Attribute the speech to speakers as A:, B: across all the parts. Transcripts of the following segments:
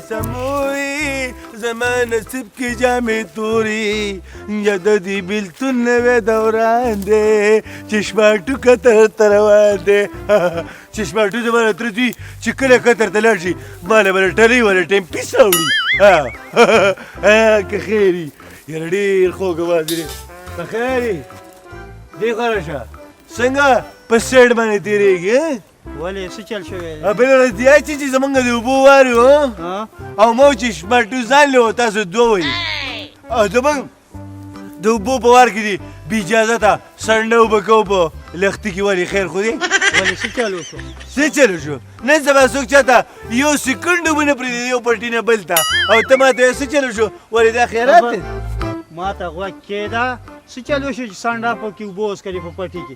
A: سموي زمان سبكي جامي توري جددي بلتون نوي دوران دي چشماتو کتر تروان دي چشماتو زمان تردي چکل کتر تلاشي مالا بلا تلي ولا تيم بيساوري كخيري يردي الخوك وادري كخيري دي خرشا سنگا پسيد ماني تيريگي
B: ولې څه چل شوی
A: بل دی چې زمونږ د اوبو وارو او مو چې شمټو ځان له تاسو دوه وي او زمونږ د اوبو په وار کې دي بې اجازه ته سړنده اوبه کوو په لښتي کې ولې خیر خو دی
B: ولې څه چل وشو
A: څه چل شو نن سبا څوک چاته یو سکند اوبه نه پرېږدي یو پټي نه بل ته او ته ماته څه چل شو ولې دا خیرات دی
B: ما ته غوږ کېده څه چل وشو چې سانډا پکې اوبه وڅکلې په پټي کې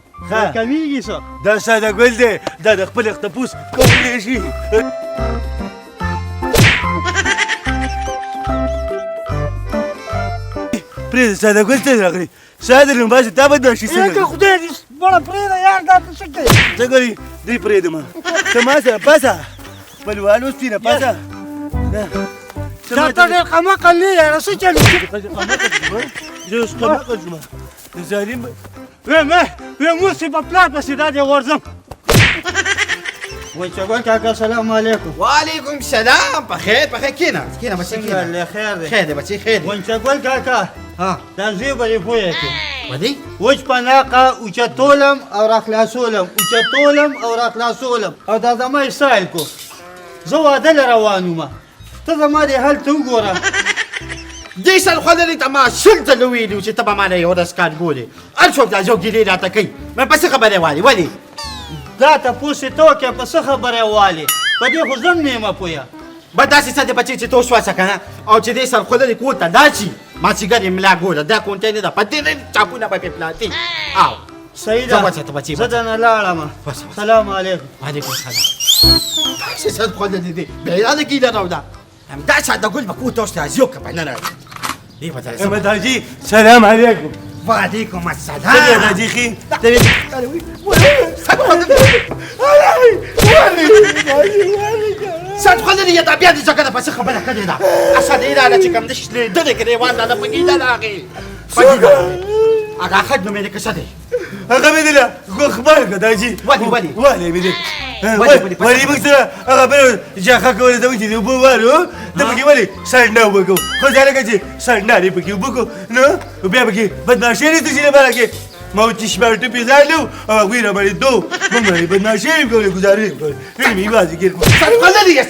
B: کمیږي څه
A: دا ساده ګل دی دا د خپل اختپوس کولی شي پرېږده ساده ګل ته راغلی ساده نو باسې تا به دا شي
B: څنګه خدای دې بړه پرېږده یار دا ته څه کوي
A: څه کوي دوی پرېږدم ته ما سره پاسه بلوال اوس سپینه پاسه
B: دا ته ډېر قمقل نه یاره څه چل
A: زه اوس قمقل شوم د ظالم
B: موږ چې په پلار پسې دا دې ورځم وای چګل کاکا سلام علیکم
C: وعلیکم السلام بخیر کینه بچی
B: څنګه خیر دی
C: خیر دی بچی خیر دی
B: وای چګل کاکا دا زوی به دې پوهه کې
C: ودی
B: وچ پناقه اوچتولم او راخلاصولم او دا زما اسرائیل کو زه واده له روان وم ته زما دې هلته وګوره
C: دې سل خلل ته ما شل ته ویلو چې ته به مانه یو ورځ کار ګورې هر څوک دا ځو ګیلې راته کوي مې په څه خبرې والي ولې
B: دا تپوس یې ته وکړه په څه خبرې والې په دې خو زه نه یم پوهه
C: به داسې څه دی بچی چې ته وسواسه که نه او چې دې سل خلل کور ته دا شي مازدیګر یې ملا ګوره دا کونټۍ نه ده په دې چاپونه به پرې پلاتي او
B: صحیح ده زه دنه لاړم سلام علیکم
C: وعلیکم السلام داسې سل خلل دی بېراده ګیله راوده دا ساده ګل به کور ته اوس راځي او که به نه راځي
A: احمد حاجي سلام علیکم
C: وعلیکم السلام
A: څنګه حاجي خي
C: سات خلل یې دا بیا دې جګړه پسې خبره کړې ده اسد یې راله چې کوم د شلېدلې ګریوان راله پکېدل هغې هغه خد نومې دی که څه دی
A: هغه مې دله خبر که دا جي ولې مې دی ولې موږ سره هغه بل جاخه کوله زموږ چې د اوبو وارو ته پکې ولې سړنده اوبه کوو خو دا لکه چې سړنده دې پکې اوبه کوو نو بیا پکې بدماشي نه تشي لپاره کې ما و چشماتو پې ځانلو او هغوی راباندې دو موږ باندې بدماشي یې کولې ګزارې یې کولې فلم یې یوازې ګیر کړو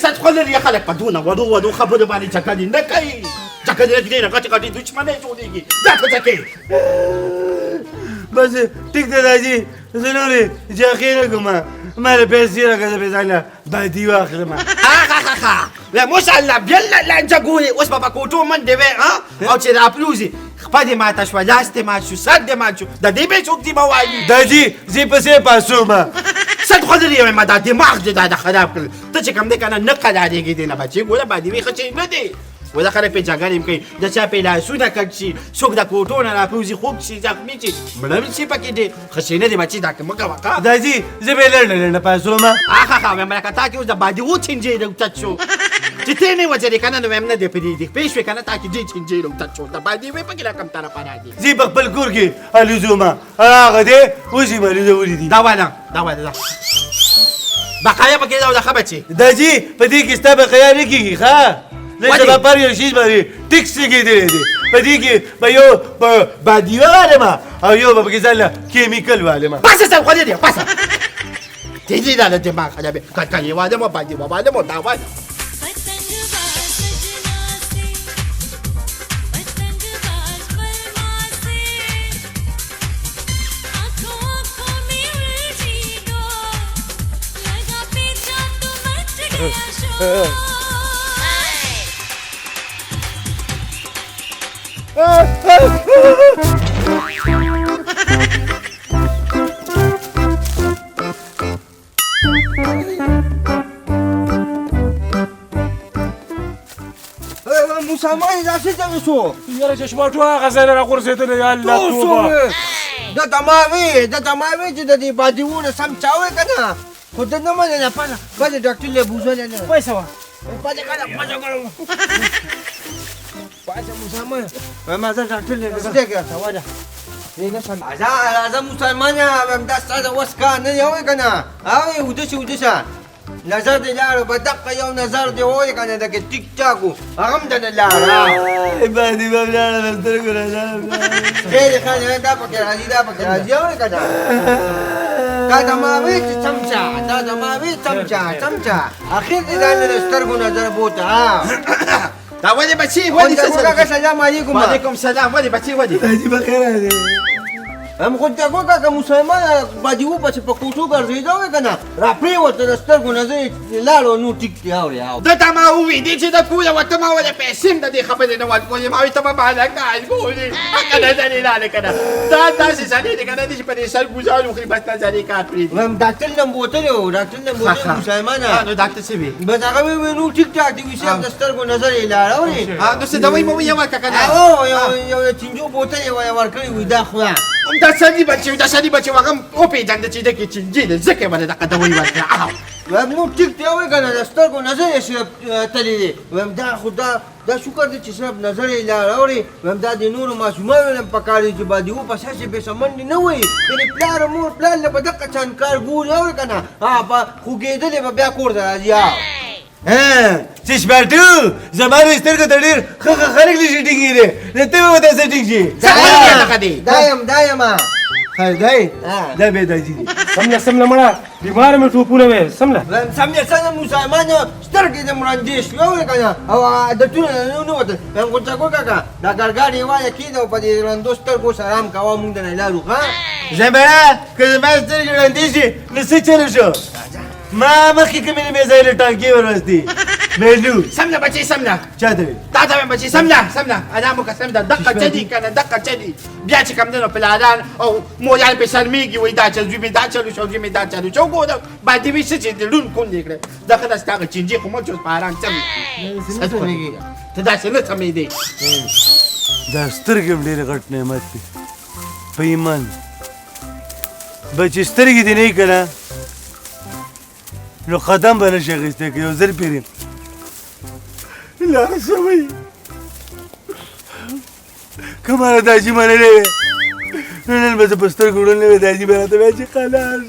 C: سات خلل یې خلک په دونه وړو خبرو باندې چکلي نه کوي چکلي نه ډېره غټې دشمنۍ جوړېږي دا څه کوي
A: بس ټیک ده داجي زه نورې جاخې نه کوم ما له پیسې راکړه زه به ځان له بادي واخلم
C: ماشاءالله بیا لانجه ګورې اوس به په کوټو منډې وې او چې راپلوزي خپه دې ماته شوه لاس دې مات شو سر دې مات شو د دې به څوک دې به وایي
A: داجي زه پسې پاسوم
C: صد خلل یې وایم دا دماغ دې دا خراب کړل ته چې کوم دی که نه نه قرارېږي دې نه بچې ګوره بادي وې ښه شی نه دی ولا خلک پې جګړې هم کوي د چا پې لاسونه کټ شي څوک د کوټو نه راپروزي خوږ شي زخمي شي مړه شي پکې دی ښه شی نه دی بچې دا مه کوه که
A: داجي زه به یې لنډه پاسوم
C: وایم لکه تا کې اوس د بادي وچینجې روتت شو چې ته نه وځرې که نه نو وایم نه دی پرېږدي پوه شوې که نه تا کې دې چینجې روتت شو د بادي وې پکې رقم طرفه راځي
A: زه په خپل کور کې الوزوم هغه دی اوس یې مې لیدولي دي
C: دا واله بقایا پکې دا ښه بچې
A: داجي په دې کې ستا بقایا نه کېږي ښه نن سبا پر یو شیز باندې ټکس لګېدلی دی په دې کې به یو بادیوه والمه او یو به پکې ځان له کیمیکل والمه
C: پاسه صاحب خولې دی پاسه تیزی دا له دماغ خرابې کلکلې والم او بادیوه والم او دا والم
D: موسی مسلمان دا څه څنګه شو
E: یاره چشماټو هغه ځای نه راغورځېدلی یا الله توبه
D: دا تمامي چې د دې بادیونه سم چاوي کنه خو د نه مننه پاده ډاکټر له بوزل نه
B: پیسې وا
D: پاده مسلمان ما زه ډاکټر له بوزل کې راځه راځه مسلمان یم دا ستاسو وس کار نه یو کنه او ودشه نظر دې لاړو په دقه یو نظر دې وای کنه دا کې ټیک ټاکو هغه هم د لاړو
A: باندې به لاړه سترګو راځه
D: خیر خانه دا پکې راځي او کنه دا ما وی چمچا اخر دې دا سترګو نظر بوته
C: دا ولې بچي
D: سلام علیکم
C: وعلیکم سلام ولې بچي ولې
A: داجی بخیر دی
D: هم خود ته کوکا که مسلمان باجیو په کوټو ګرځیدو کنه را پریوته د سترګو نظر لاړو نو ټیک دی او
C: دا ته ما وې دې چې د کوله وته ما ولې پیسې د دې خبرې نه ولې ما وي ته ما باندې کار کولی کنه ځنې لاله کنه دا داسې ځنې دې کنه دې په دې سر ګزارو خو بس ځنې کار پری
D: هم ډاکټر نم بوتلو مسلمان
C: نو ډاکټر سی وی
D: بس هغه وی نو ټیک ټاک دی چې د سترګو نظر لاړو
C: نو څه دوی مو یو کنه
D: او یو چنجو بوتل ورکړی وي دا خو
C: دا سړي بچي هغه او پیژاند چې د کې چنجي ځکه باندې دا قدوي ورته
D: نو ټیک دی وای کنه د سترګو نظر یې صرف تللی دی دا خدا دا شکر دی چې صرف نظر یې لاړ دا د نورو ماشومانو په کار چې باندې و په شاشه به سمند نه وي یعنی پلار مور پلار له بدقه چان کار ګور اور کنه ها خو ګېدلې به بیا کور ته راځي
A: چشماټو زمانو سترګو ته ډېر ښه خلک نشي ټینګېدی نو ته به ورته څه ټینګ شي
D: دایم خیر دی
A: دا به داجي دي
E: سمله مړه بیمار مې ټوپونه وې سمله
D: سمجه څنګه مسلمان سترګې د مرندې شو کنه او د ټول نو وته هم کوڅه کوکا دا ګرګاډي وای کیدو په دې رندو سترګو سلام کاوه مونږ نه لارو ها
A: زمانه که زما سترګې ړندې شي نو څه چلو شو ما مخکې کومې مې ځای له ټانکې وروستي مېلو
C: سمله بچي سمله
A: چاته وي
C: دا ته بچي سمله انا مو قسم ده دقه جدي کنه دقه جدي بیا چې کوم دنو پلانان او مو یال په شرمېږي وای دا چې دوی دا چلو شو دوی دا چلو شو ګو دا باندې وی څه چې لون کون دی کړه دا خدای ستاره چنجي خو مو چې پاران چم ته دا څه نه سمې دی
A: دا سترګې ډېر غټ نعمت دی په ایمان بچې سترګې دې نه کنه نو قدم به نشي اخیستی که یو ځل پیریم لاړه شوی که ما نه داجي منلی وې نو نن به زه په سترګو وړلی وې داجي به راته وایي چې قلار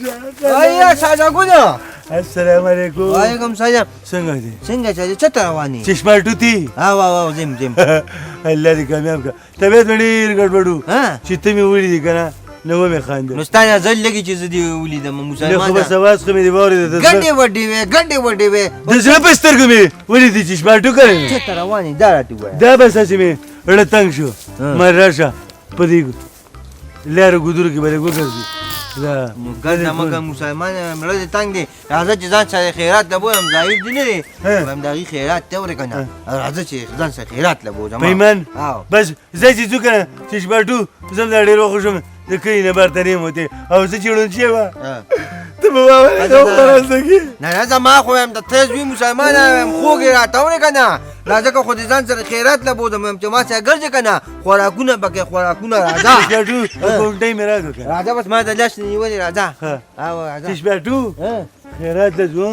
A: شه
D: ایا ساده
A: السلام علیکم
D: وعلیکم سلام
A: څنګه دی
D: څنګه چې چته رواني
A: چشماټو تی
D: او زم
A: الله دې کامیاب کړه طبیعت مې ډېر ګډوډ و چې ته مې ولیدې که نه نو ومې خاندل
D: نو ستا نظر لګي چې زه دې ولیدم مسلمان
A: خو بس اواز خو مې دې واورېده
D: ګډې وډې وې
A: د زړه په سترګو مې ولیدې چشماټو کړی
D: چته رواني دا راته وایه
A: دا بس هسې مې زړه تنګ شو ما راشه په دې لارو ګودرو کې به دې وګرځي
D: ګرځه مګر مسلمان مړه دې تنګ دی راځه چې ځان سره خیرات له بولم ظاهر دي نه دی همدغې خیرات ته ورې که نه راځه چې ځان سره خیرات له بولم
A: پیمان بس ځای چې ځو که نه چشماټو زه هم دا ډېر وخت شوم د کلي نه بهر ته نه یم وتی او زه چې ړوند شوی وه ته به واورې دا خراسته
D: نه زما خو یم د تیز وي مسلمان یم خوږ یې راته ورې که نه راځه که خو دې ځان سره خیرات له بودم یم چې ما سره ګرځې که نه خوراکونه پکې خوراکونه راځه
A: چشماټو کونټۍ مې راکړه که
D: راځه بس ما د لاس نیولې راځه
A: چشماټو خیرات له ځو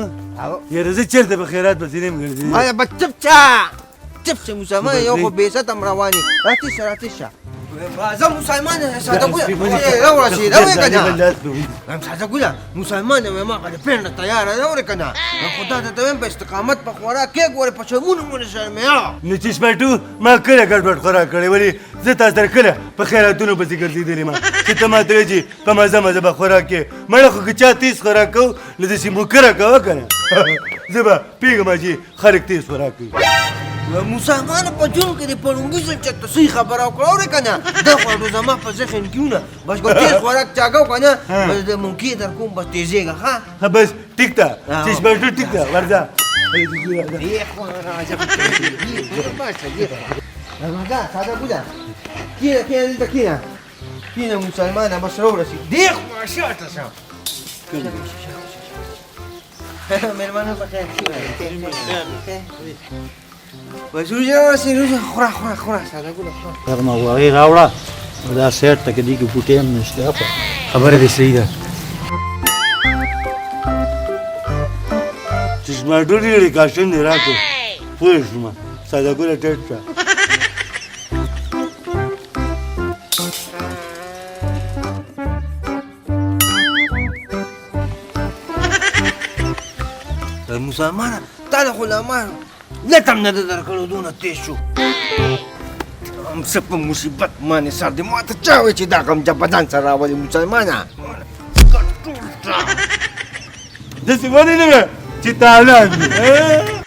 A: یاره زه چېرته په خیرات پسې نه یم ګرځېدلی
D: آیا بس چپ شه مسلمان یو خو بېعزته هم روانې راتېشه راځه مسلمان ساده ګوله راورسېده وې که نه ساده ګوله مسلمان یم ما که د پېنډه تیاره ده ورې که نه خو دا درته وایم په استقامت په خوراک کې ګورې په شرمونو مو نه شرمیا
A: نو چشماټو ما کله ګډوډ خوراک کړی ولې زه تا سره کله په خیراتونو پسې ګرځېدلی یم چې ته ما ته وایې چې په مزه مزه به خوراک کې مړه خو که چا تیز خوراک کوو نو داسې موکره کوه که نه زه به پوهېږم چې خلک تیز خوراک کوي
D: مسلمان په جون کې د پړونګي ځل چې تصحیح خبره وکړه اورې که نه دا خو زما په ذهن کې ونه بس که تیز خوراک چاګو که نه بس د ممکن در کوم بس تیزېږه ښه
A: بس ټیک ده چشماټو ټیک ده ورځه
D: ساده ګوله کښېنه دلته کښېنه مسلمانه بس راورسېد دې خوا شاته شه مېلمانه په خیر Basunya serius, khura, salah gula.
B: Karena wahai raula, udah set tak di kebutuhan mesti apa?
A: خبر دې صحیح ده چې زما ډوډۍ لري کاشن دې راکړو پوه شوم ساده ګوله ټیټ شه
D: مسلمانه تا د غلامان لټم نه درکړو دونه تېز شو هم څه په مصیبت باندې سر دې ما ته چا وایي چې دا غم بدن سره راولي مسلمانه
A: داسې ولې نه وه چې تالان دي